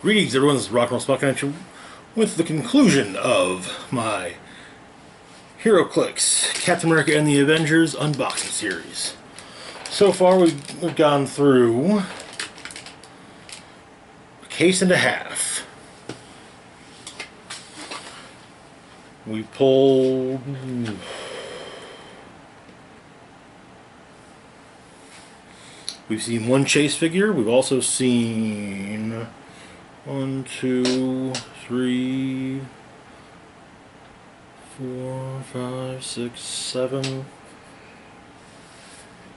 Greetings, everyone. This is Rock and Roll Spot Connection with the conclusion of my HeroClix Captain America and the Avengers unboxing series. So far, we've gone through a case and a half. We pulled we've seen one chase figure. We've also seen 1, 2, 3, 4, 5, 6, 7,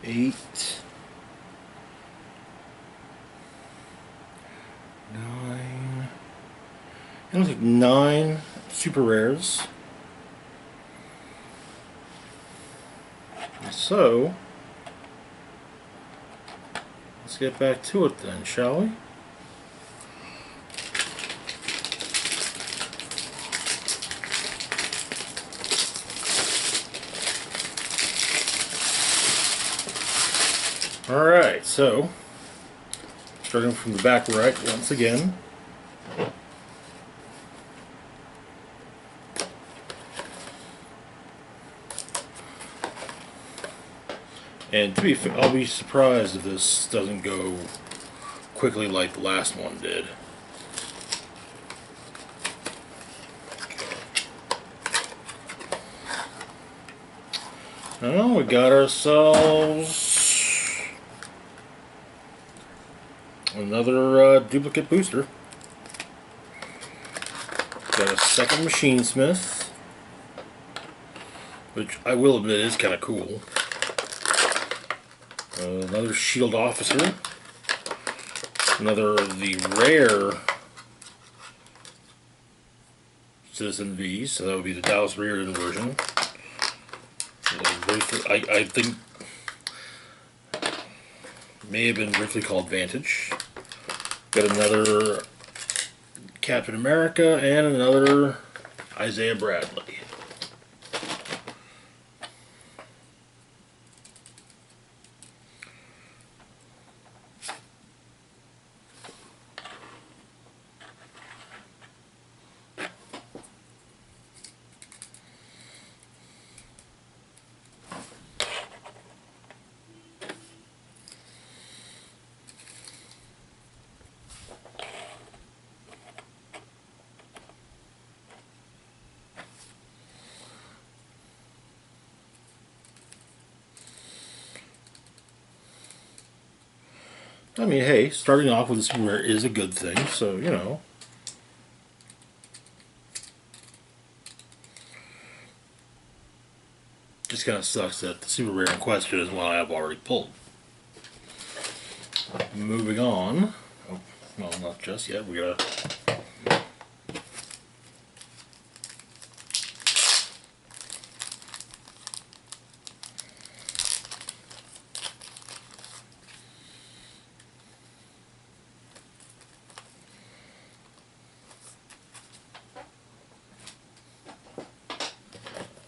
8, 9. It looks like 9 super rares. So let's get back to it then, shall we? Alright, so starting from the back right once again. And to be fair, I'll be surprised if this doesn't go quickly like the last one did. Oh, we got ourselves another duplicate booster. Got a second Machine Smith, which I will admit is kind of cool. Another Shield Officer. Another of the rare Citizen V's, so that would be the Dallas Reardon version. I think may have been briefly called Vantage. Got another Captain America and another Isaiah Bradley. I mean, hey, starting off with a super rare is a good thing, so, you know. Just kind of sucks that the super rare in question is one I have already pulled. Moving on. Oh, well, not just yet. We gotta.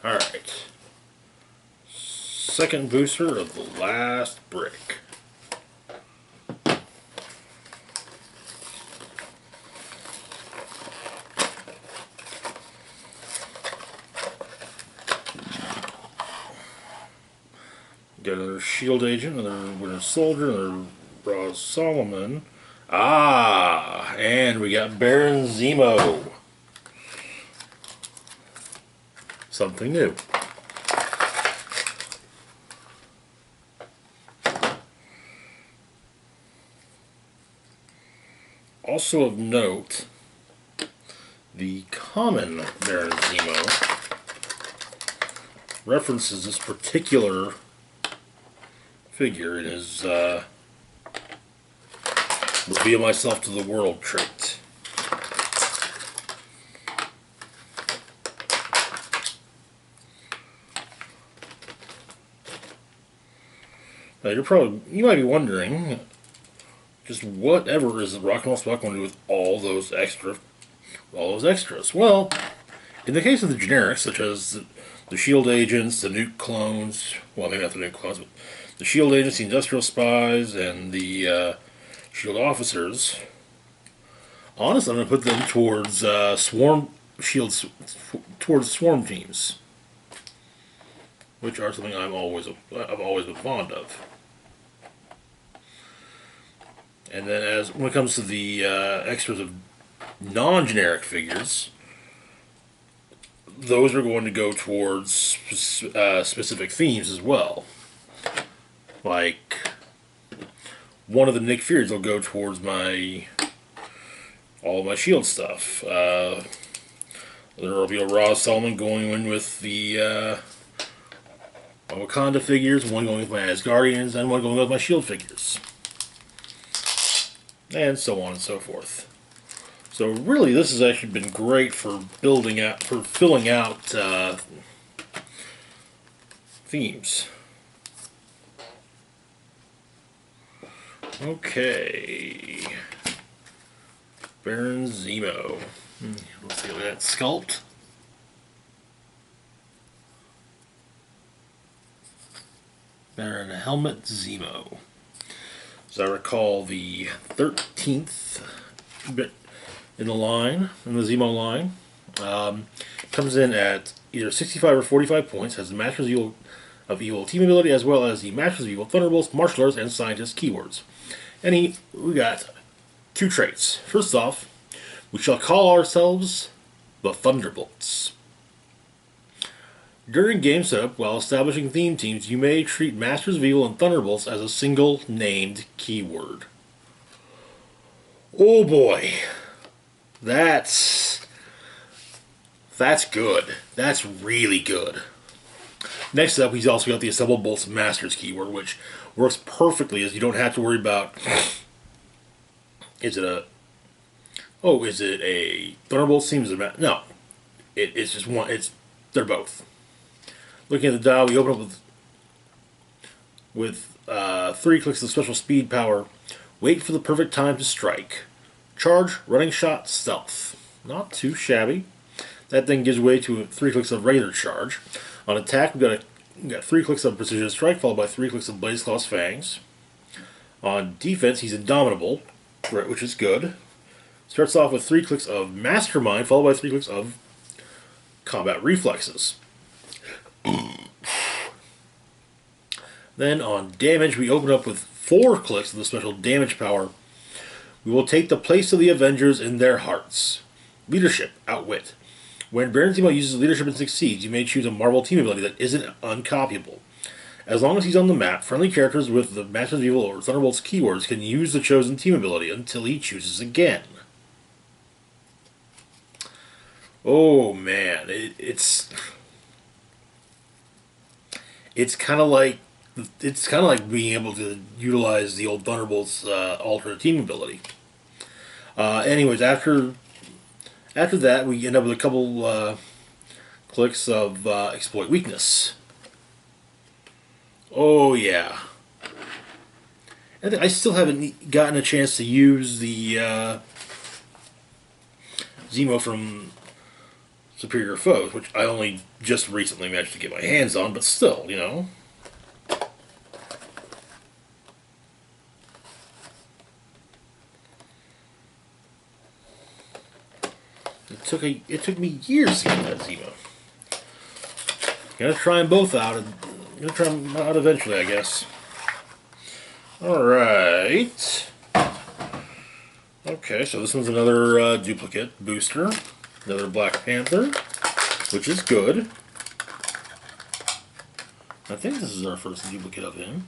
Alright. Second booster of the last brick. Got another Shield Agent, another Winter Soldier, another Ross Solomon. Ah, and we got Baron Zemo. Something new. Also of note, the common Baron Zemo references this particular figure in his reveal myself to the world trait. Now you might be wondering, just whatever is the Rock and Roll Spot going to do with all those extras? Well, in the case of the generics, such as the Shield Agents, the Nuke Clones, well, maybe not the Nuke Clones, but the Shield Agents, the Industrial Spies, and the Shield Officers, Honestly, I'm going to put them towards swarm shields, towards swarm teams, which are something I've always been fond of. And then, as when it comes to the extras of non-generic figures, those are going to go towards specific themes as well. Like one of the Nick Furies will go towards all of my shield stuff. There will be a Raw Solomon going in with the Wakanda figures, one going with my Asgardians, and one going with my shield figures, and so on and so forth. So really, this has actually been great for filling out themes. Okay, Baron Zemo. Let's see, look at that sculpt. Baron Helmet Zemo. As I recall, the 13th in the Zemo line. Comes in at either 65 or 45 points, has the Masters of Evil team ability, as well as the Masters of Evil Thunderbolts, Martial Arts, and Scientist keywords. And we got 2 traits. First off, we shall call ourselves the Thunderbolts. During game setup, while establishing theme teams, you may treat Masters of Evil and Thunderbolts as a single named keyword. Oh boy. That's good. That's really good. Next up, he's also got the Assembled Bolts Masters keyword, which works perfectly, as you don't have to worry about, is it a Thunderbolt team? No. It's just one. They're both. Looking at the dial, we open up with 3 clicks of special speed power. Wait for the perfect time to strike. Charge, running shot, stealth. Not too shabby. That then gives way to 3 clicks of regular charge. On attack, we've got 3 clicks of precision strike, followed by 3 clicks of Blaze Claw's Fangs. On defense, he's indomitable, which is good. Starts off with 3 clicks of Mastermind, followed by 3 clicks of Combat Reflexes. Then on damage, we open up with 4 clicks of the special damage power. We will take the place of the Avengers in their hearts. Leadership, Outwit. When Baron Zemo uses leadership and succeeds, you may choose a Marvel team ability that isn't uncopyable. As long as he's on the map, friendly characters with the Masters of Evil or Thunderbolts keywords can use the chosen team ability until he chooses again. Oh man, it's kind of like being able to utilize the old Thunderbolts alternate team ability. Anyways, after that, we end up with a couple clicks of Exploit Weakness. Oh yeah. I still haven't gotten a chance to use the Zemo from Superior Foes, which I only just recently managed to get my hands on, but still, you know. It took me years to get that Zemo. Gonna try them both out. Gonna try them out eventually, I guess. Alright. Okay, so this one's another duplicate booster. Another Black Panther, which is good. I think this is our first duplicate of him.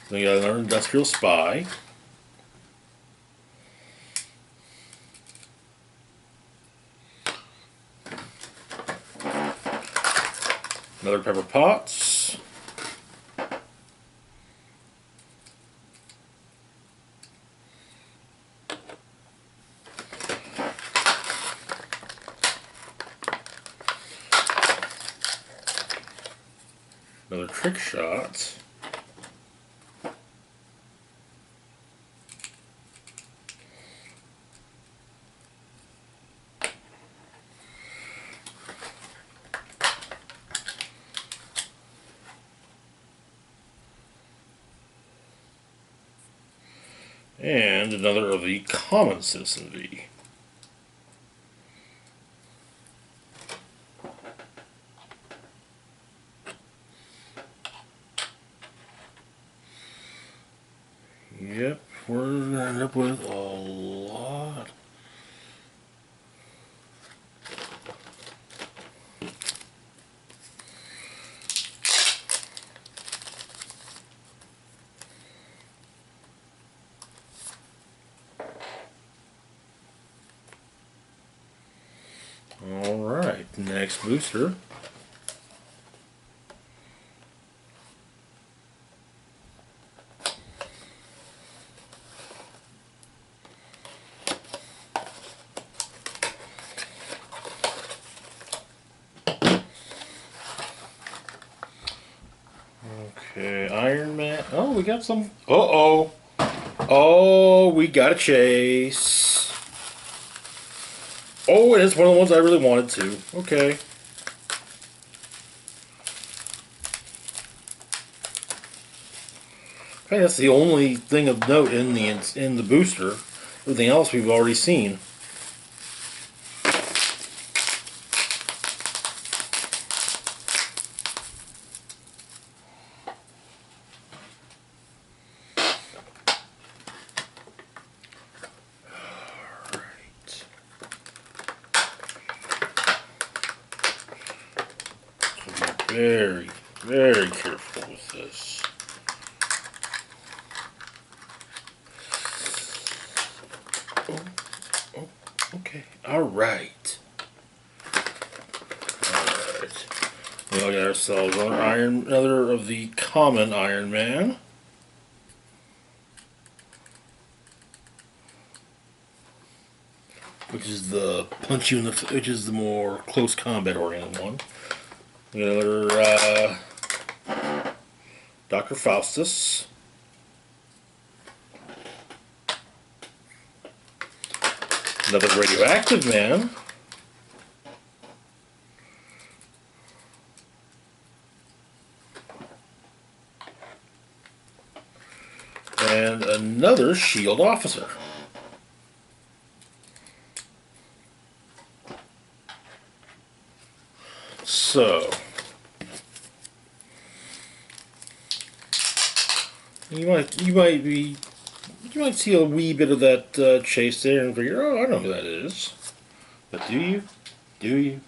Then we got another Industrial Spy. Another Pepper Potts. Another Trick Shot. And another of the common Citizen V. Yep, we're going to end up with a lot. Alright, next booster. Okay, Iron Man. Oh, we got some. Uh-oh. Oh, we got a chase. Oh, and it's one of the ones I really wanted to. Okay. I think that's the only thing of note in the booster. Everything else we've already seen. Very, very careful with this. Oh, okay. Alright. Alright. We got ourselves another of the common Iron Man. Which is the punch you in the, which is the more close combat oriented one. Another Dr. Faustus. Another radioactive man. And another SHIELD officer. So you might see a wee bit of that chase there and figure, oh, I know who that is. But do you? Do you?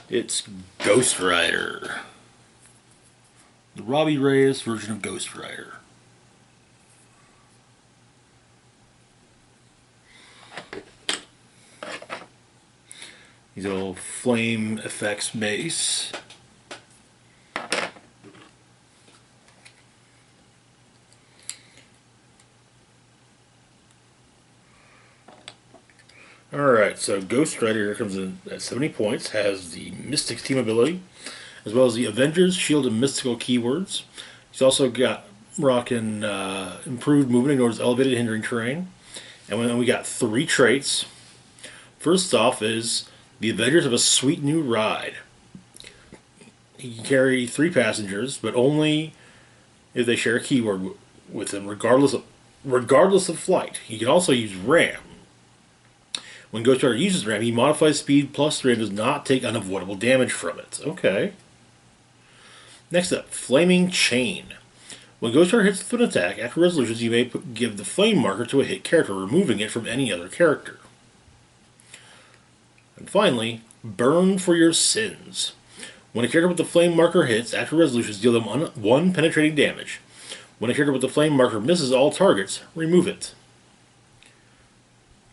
It's Ghost Rider. The Robbie Reyes version of Ghost Rider. These little flame effects base. Alright, so Ghost Rider here comes in at 70 points, has the Mystics team ability, as well as the Avengers, Shield, and Mystical keywords. He's also got rocking improved movement, ignores elevated hindering terrain. And then we got 3 traits. First off is the Avengers have a sweet new ride. He can carry 3 passengers, but only if they share a keyword with him, regardless of flight. He can also use Ram. When Ghost Rider uses Ram, he modifies speed +3 and does not take unavoidable damage from it. Okay. Next up, Flaming Chain. When Ghost Rider hits with an attack, after resolutions, you may give the flame marker to a hit character, removing it from any other character. And finally, Burn for Your Sins. When a character with the flame marker hits, after resolutions, deal them 1 penetrating damage. When a character with the flame marker misses all targets, remove it.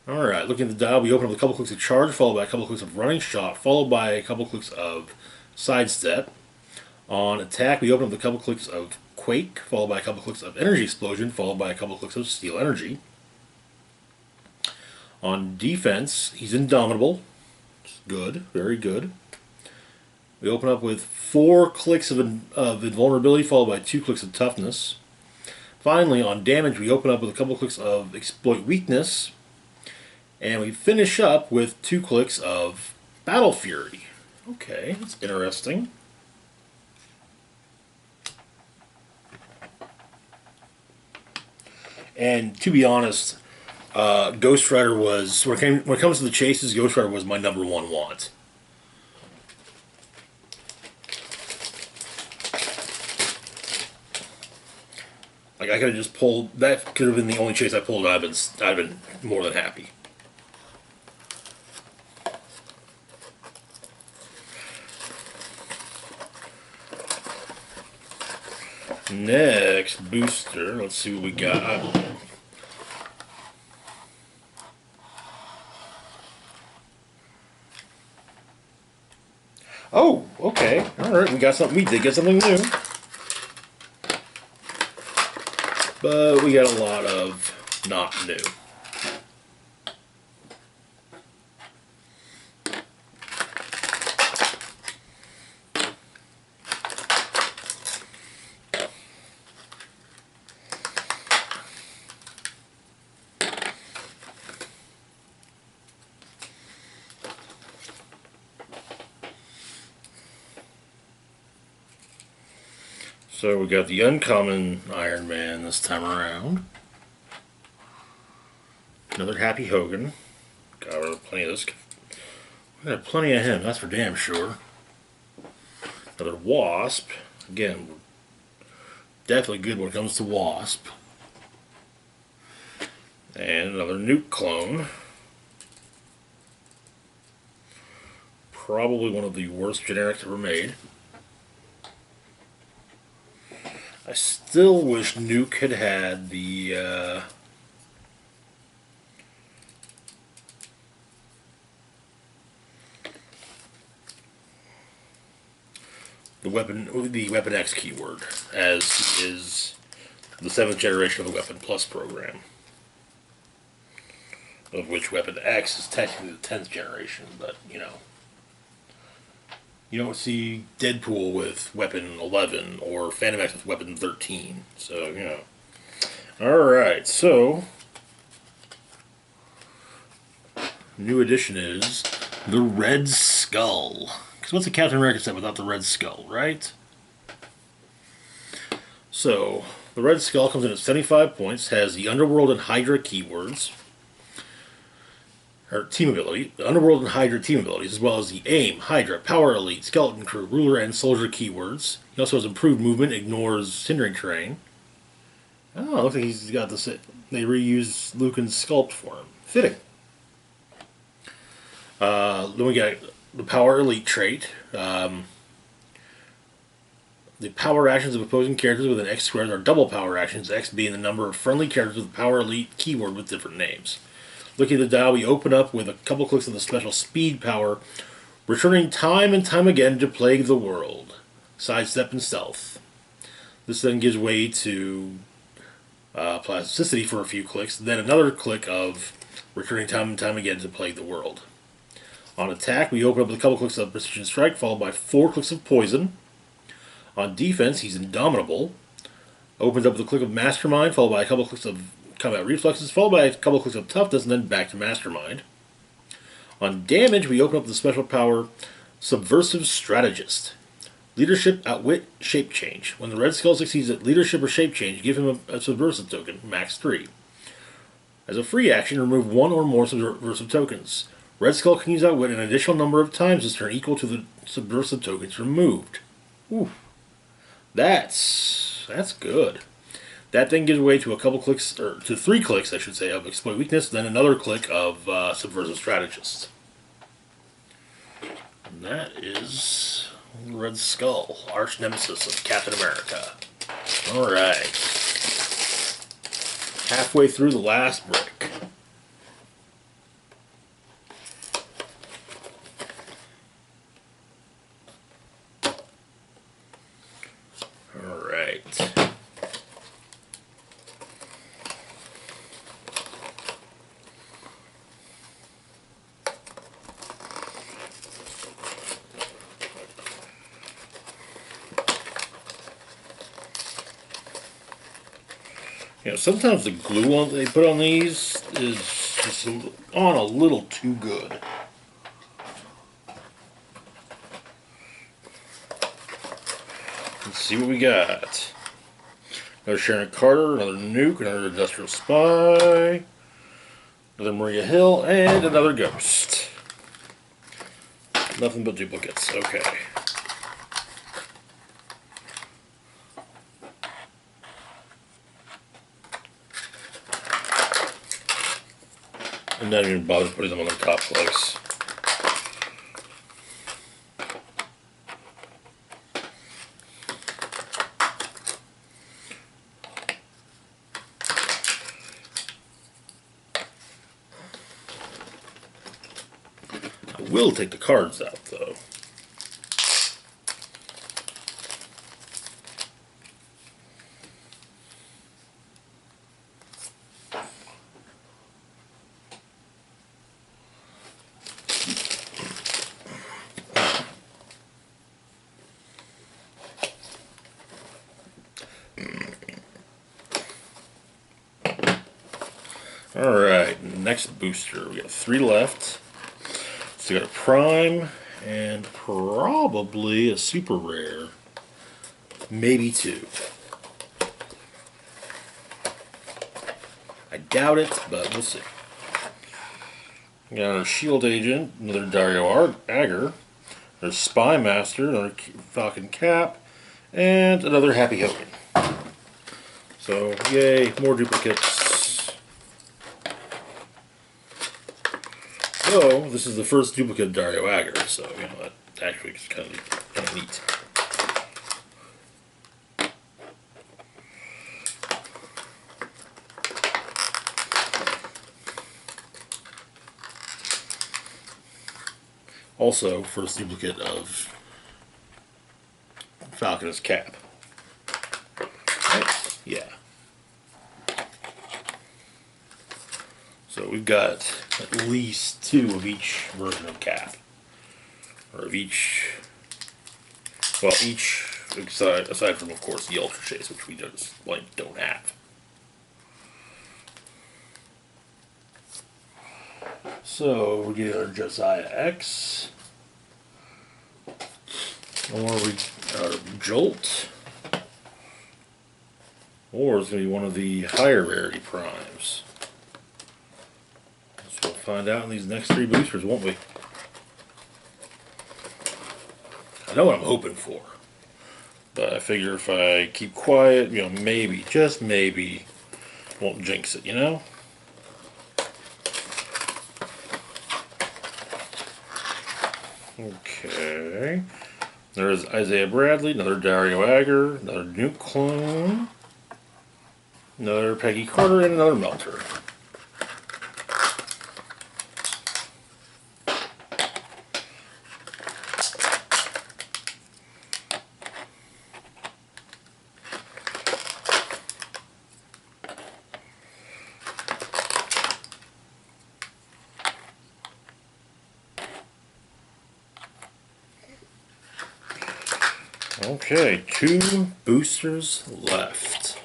Alright, looking at the dial, we open up with a couple clicks of charge, followed by a couple clicks of running shot, followed by a couple clicks of sidestep. On attack, we open up with a couple clicks of quake, followed by a couple clicks of energy explosion, followed by a couple clicks of steel energy. On defense, he's indomitable. Good, very good. We open up with 4 clicks of invulnerability, followed by 2 clicks of toughness. Finally, on damage, we open up with a couple clicks of exploit weakness. And we finish up with 2 clicks of Battle Fury. Okay, that's interesting. And to be honest, Ghost Rider was when it comes to the chases, Ghost Rider was my #1 want. Like I could have just pulled that. Could have been the only chase I pulled. I've been more than happy. Next booster. Let's see what we got. Oh, okay. All right, we got something. We did get something new, but we got a lot of not new. So we got the uncommon Iron Man this time around. Another Happy Hogan. Got plenty of this. We got plenty of him, that's for damn sure. Another Wasp. Again, definitely good when it comes to Wasp. And another Nuke clone. Probably one of the worst generics ever made. I still wish Nuke had had the Weapon X keyword, as is the 7th generation of the Weapon Plus program, of which Weapon X is technically the 10th generation, but you know. You don't see Deadpool with Weapon 11 or Phantom X with Weapon 13. So, you know. Alright, so new addition is the Red Skull. Because what's a Captain America set without the Red Skull, right? So, the Red Skull comes in at 75 points, has the Underworld and Hydra keywords. Or team ability, the Underworld and Hydra team abilities, as well as the AIM, Hydra, Power Elite, Skeleton Crew, Ruler, and Soldier keywords. He also has improved movement, ignores hindering terrain. Oh, looks like he's got this. They reused Lucan's sculpt for him. Fitting. Then we got the Power Elite trait. The power actions of opposing characters with an X squared are double power actions, X being the number of friendly characters with the Power Elite keyword with different names. Looking at the dial, we open up with a couple clicks of the special speed power, returning time and time again to plague the world. Sidestep and stealth. This then gives way to plasticity for a few clicks, then another click of returning time and time again to plague the world. On attack, we open up with a couple clicks of precision strike, followed by 4 clicks of poison. On defense, he's indomitable. Opens up with a click of mastermind, followed by a couple clicks of combat reflexes, followed by a couple clicks of toughness, and then back to mastermind. On damage, we open up the special power Subversive Strategist. Leadership, Outwit, Shape Change. When the Red Skull succeeds at Leadership or Shape Change, give him a Subversive token, max 3. As a free action, remove 1 or more Subversive tokens. Red Skull can use Outwit an additional number of times this turn equal to the Subversive tokens removed. Ooh. That's good. That then gives way to a couple clicks, or to 3 clicks, I should say, of Exploit Weakness, then another click of Subversive Strategist. And that is Red Skull, arch nemesis of Captain America. Alright. Halfway through the last brick. Alright. You know, sometimes the glue on they put on these is just on a little too good. Let's see what we got. Another Sharon Carter, another Nuke, another Industrial Spy, another Maria Hill, and another Ghost. Nothing but duplicates. Okay. I'm not even bothered putting them on the top place. I will take the cards out, though. Alright, next booster. We got 3 left. So we got a Prime and probably a Super Rare. Maybe 2. I doubt it, but we'll see. We got another Shield Agent, another Dario Agger, another Spy Master, another Falcon Cap, and another Happy Hogan. So, yay, more duplicates. So, this is the first duplicate Dario Agger, so, you know, that actually is kind of neat. Also, first duplicate of Falcon's Cap. Right? Yeah. So we've got at least 2 of each version of Cap. Or of each... Well, each... Aside from, of course, the Ultra Chase, which we just, like, don't have. So, we get our Josiah X. Or we got Jolt. Or it's going to be one of the higher rarity primes. So we'll find out in these next 3 boosters, won't we? I know what I'm hoping for. But I figure if I keep quiet, you know, maybe, just maybe, won't jinx it, you know? Okay. There's Isaiah Bradley, another Dario Agger, another Nuke clone, another Peggy Carter, and another Melter. Okay, 2 boosters left.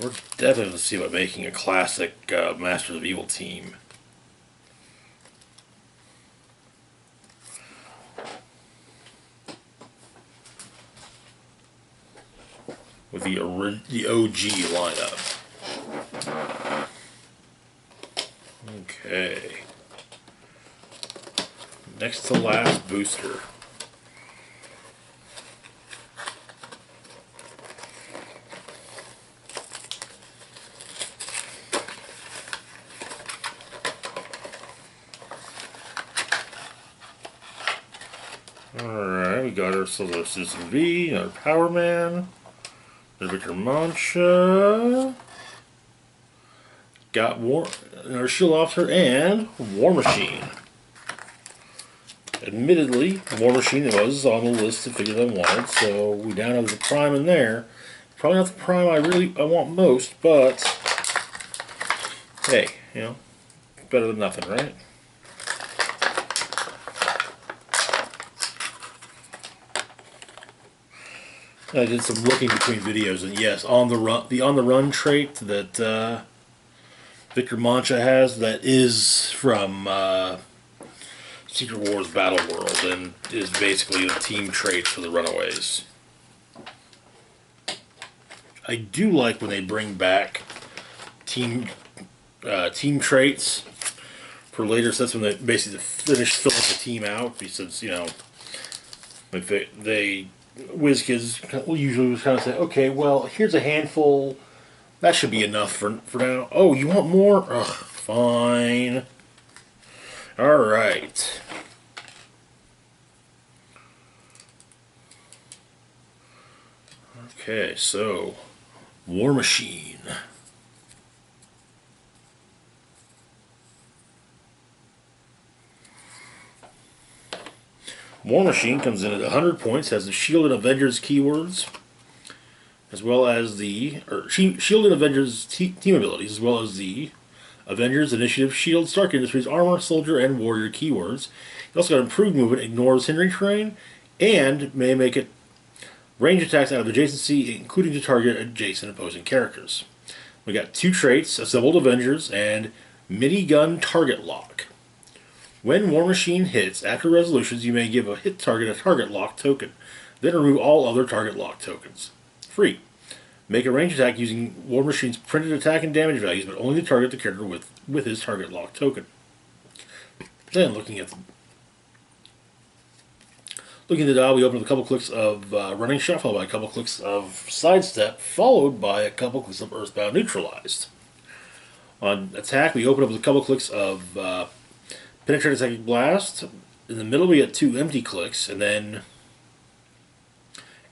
We're definitely going to see about making a classic Masters of Evil team. With the OG lineup. Okay. Next to last booster. Alright, we got ourselves a Citizen V, another Power Man, another Victor Mancha. Got another Shield Officer and War Machine. Admittedly, War Machine was on the list of figures I wanted, so we down have the Prime in there. Probably not the Prime I want most, but hey, you know, better than nothing, right? I did some looking between videos, and yes, the on the run trait that Victor Mancha has, that is from Secret Wars Battle World and is basically the team traits for the Runaways. I do like when they bring back team traits for later sets when they basically finish filling the team out, because, you know, like they WizKids will usually kind of say, okay, well, here's a handful. That should be enough for now. Oh, you want more? Ugh, fine. Alright. Okay, so War Machine. War Machine comes in at 100 points, has the Shield and Avengers keywords, as well as the Shield and Avengers team abilities, as well as the Avengers, Initiative, Shield, Stark Industries, Armor, Soldier, and Warrior keywords. It also got improved movement, ignores hindering terrain, and may make it range attacks out of adjacency, including to target adjacent opposing characters. We got 2 traits, Assembled Avengers, and Minigun Target Lock. When War Machine hits, after resolutions, you may give a hit target a target lock token. Then remove all other target lock tokens. Free. Make a range attack using War Machine's printed attack and damage values, but only to target the character with his target lock token. Then, looking at the dial, we open with a couple clicks of Running Shot, followed by a couple clicks of Sidestep, followed by a couple clicks of Earthbound Neutralized. On attack, we open up with a couple clicks of Penetrating Psychic Blast. In the middle, we get 2 empty clicks, and then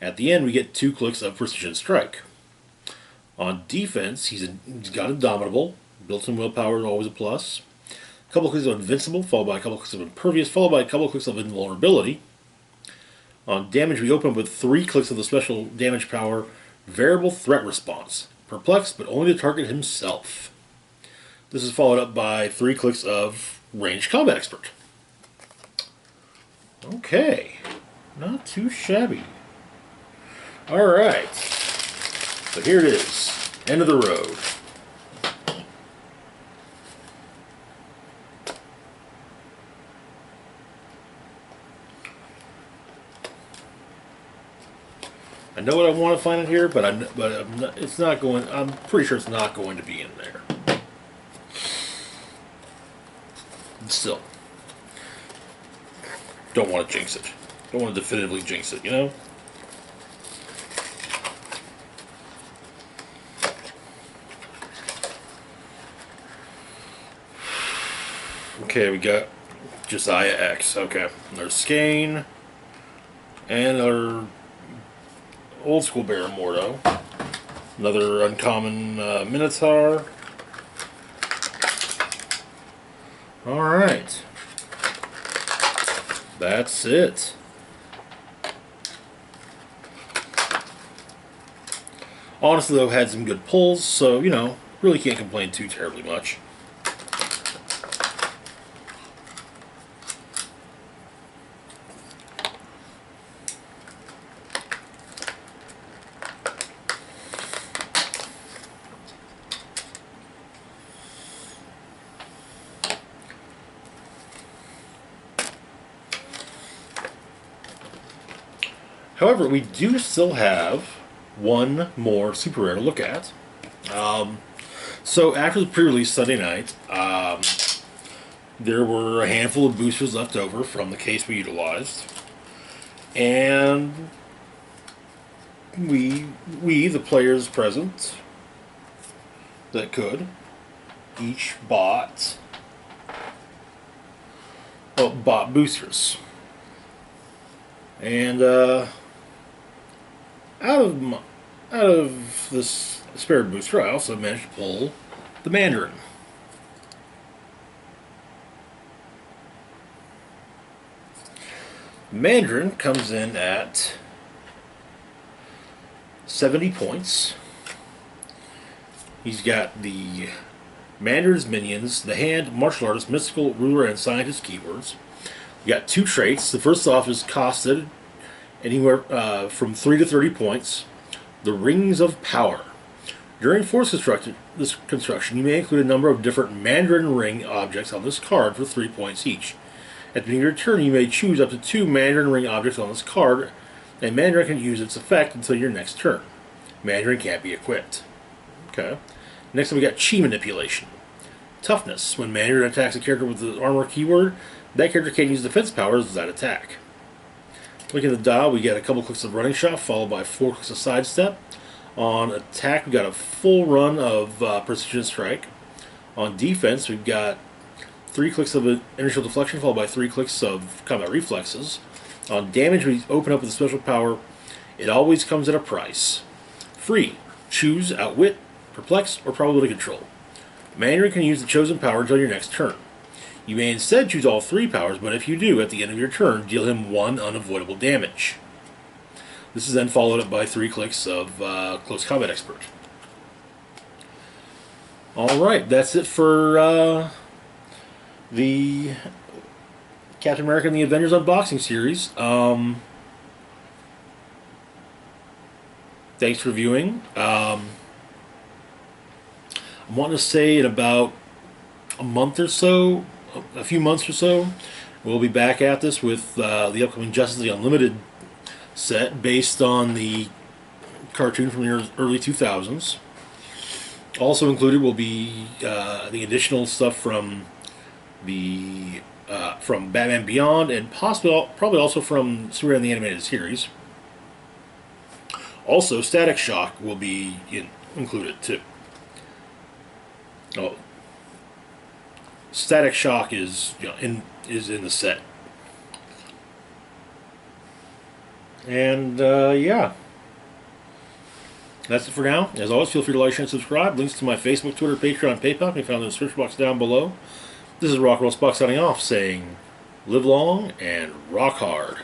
at the end, we get 2 clicks of Precision Strike. On defense, he's got Indomitable. Built-in willpower is always a plus. A couple clicks of Invincible, followed by a couple clicks of Impervious, followed by a couple clicks of Invulnerability. On damage, we open up with 3 clicks of the special damage power, Variable Threat Response. Perplex, but only to target himself. This is followed up by 3 clicks of Ranged Combat Expert. Okay, not too shabby. Alright, so here it is, end of the road. I know what I want to find in here, but it's not going. I'm pretty sure it's not going to be in there. Still, don't want to jinx it. Don't want to definitively jinx it, you know? Okay, we got Josiah X. Okay, there's Skane, and our old school Baron Mordo. Another uncommon Minotaur. Alright. That's it. Honestly, though, had some good pulls, so, you know, really can't complain too terribly much. However, we do still have one more super rare to look at. So after the pre-release Sunday night, there were a handful of boosters left over from the case we utilized. And we the players present that could, each bought boosters. And out of this spare booster, I also managed to pull the Mandarin. Mandarin comes in at 70 points. He's got the Mandarin's minions, the hand, martial artist, mystical, ruler, and scientist keywords. We got 2 traits. The first off is costed anywhere from 3 to 30 points. The Rings of Power. During force construction, you may include a number of different Mandarin ring objects on this card for 3 points each. At the beginning of your turn, you may choose up to 2 Mandarin Ring objects on this card, and Mandarin can use its effect until your next turn. Mandarin can't be equipped. Okay. Next up, we got Chi Manipulation. Toughness. When Mandarin attacks a character with the armor keyword, that character can use defense powers as that attack. Looking at the dial, we get a couple clicks of Running Shot, followed by 4 clicks of Sidestep. On attack, we got a full run of Precision Strike. On defense, we've got 3 clicks of Inertial Deflection, followed by 3 clicks of Combat Reflexes. On damage, we open up with a special power. It always comes at a price. Free. Choose Outwit, Perplex, or Probability Control. Mandarin can use the chosen power until your next turn. You may instead choose all 3 powers, but if you do, at the end of your turn, deal him 1 unavoidable damage. This is then followed up by 3 clicks of Close Combat Expert. Alright, that's it for the Captain America and the Avengers unboxing series. Thanks for viewing. I'm wanting to say in about a month or so, a few months or so, we'll be back at this with the upcoming Justice League Unlimited set based on the cartoon from the early 2000s. Also included will be the additional stuff from the from Batman Beyond, and probably also from Superman the Animated Series. Also, Static Shock will be included too. Oh, Static Shock is is in the set, and yeah, that's it for now. As always, feel free to like, share, and subscribe. Links to my Facebook, Twitter, Patreon, and PayPal can be found in the description box down below. This is Rock Roll Spock signing off, saying, live long and rock hard.